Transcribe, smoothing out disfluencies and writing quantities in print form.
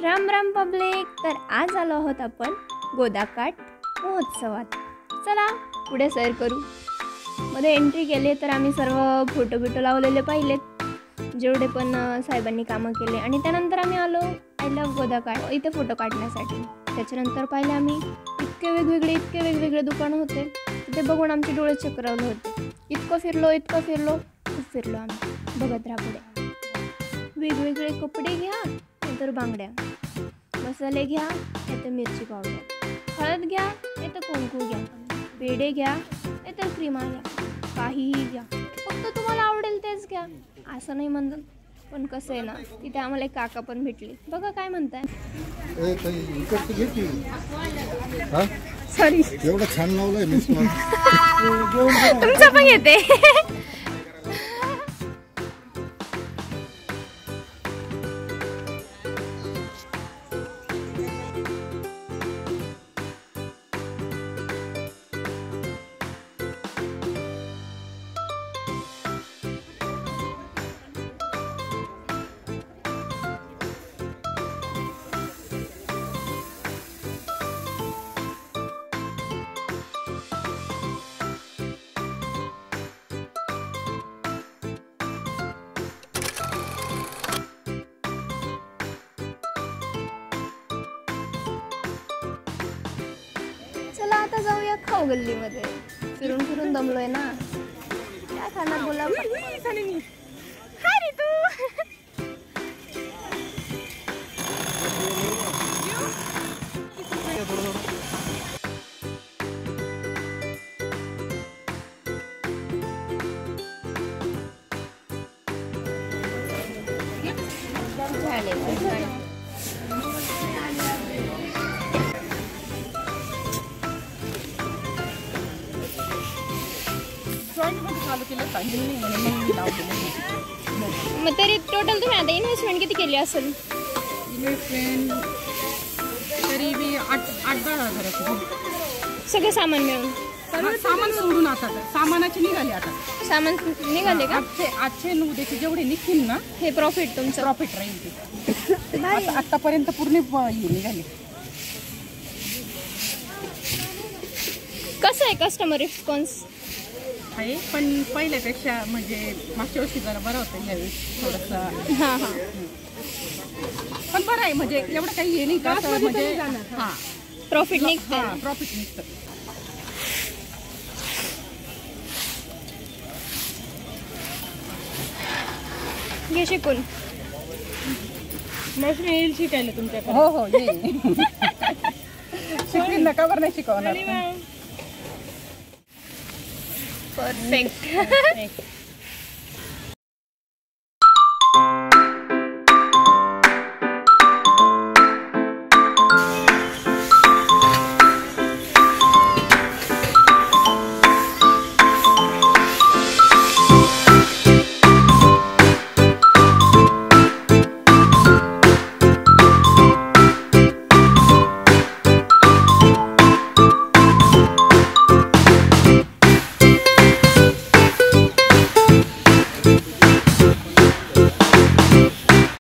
Ram Ram public. तर आज आलो आहोत आपण गोदाकाठ महोत्सवात. चला पुढे सैर करू. मध्ये एंट्री केली तर आम्ही सर्व फोटो बिटो लावलेले पाहिलेत, जेवढे पण साहेबांनी कामं केले. आणि त्यानंतर आम्ही आलो आय लव्ह गोदाकाठ इथे फोटो काढण्यासाठी. त्याच्यानंतर पाहिले आम्ही इतके वेगवेगळे दुकानं होते. ते बघून आमचे डोळे चक्रावले होते. इतकं फिरलो खूप फिरलो आम्ही. बघत राहा पुढे. वेगवेगळे कपडे घ्या नाहीतर बांगड्या, मसाले घ्या नाहीतर मिरची पावडर, हळद घ्या नाहीतर कुंकू घ्या, पेढे घ्या नाहीतर क्रीमा घ्या, काहीही घ्या, फक्त तुम्हाला आवडेल तेच घ्या असं नाही म्हणत. पण कसं आहे ना, तिथे आम्हाला एक काका पण भेटले. बघा काय म्हणताय. सॉरी एवढं छान लावलंय तुमचं पण येते. चला आता जाऊया खाऊ गल्लीमध्ये. फिरून फिरून दमलोय ना. काय खाणार बोला. हाय रे तू. मग तरी टोटल तुम्ही आता इन्व्हेस्टमेंट किती केली असेल. इन्व्हेस्टमेंट तरी मी 8-10 सगळं सामान मिळून. सामान सोडून आता सामानाचे निघाले. आता सामान निघाले का. आजचे 9 उद्याचे जेवढे निघतील ना हे प्रॉफिट तुमचं. प्रॉफिट राहील ते. आतापर्यंत पूर्ण निघाले. कसं आहे कस्टमर रिस्पॉन्स. आहे पण पहिल्यापेक्षा म्हणजे मागच्या वर्षी जरा बरं होतं. ह्यावेळेस थोडंसं हां हां पण बरं आहे. म्हणजे एवढं काही हे नाही का म्हणजे हां प्रॉफिट निघतं. प्रॉफिट निघतं. घे शिकून. मशीन येईल शिकायला तुमच्याकडे. हो शिकली नका बरं नाही शिकवणार. परफेक्ट.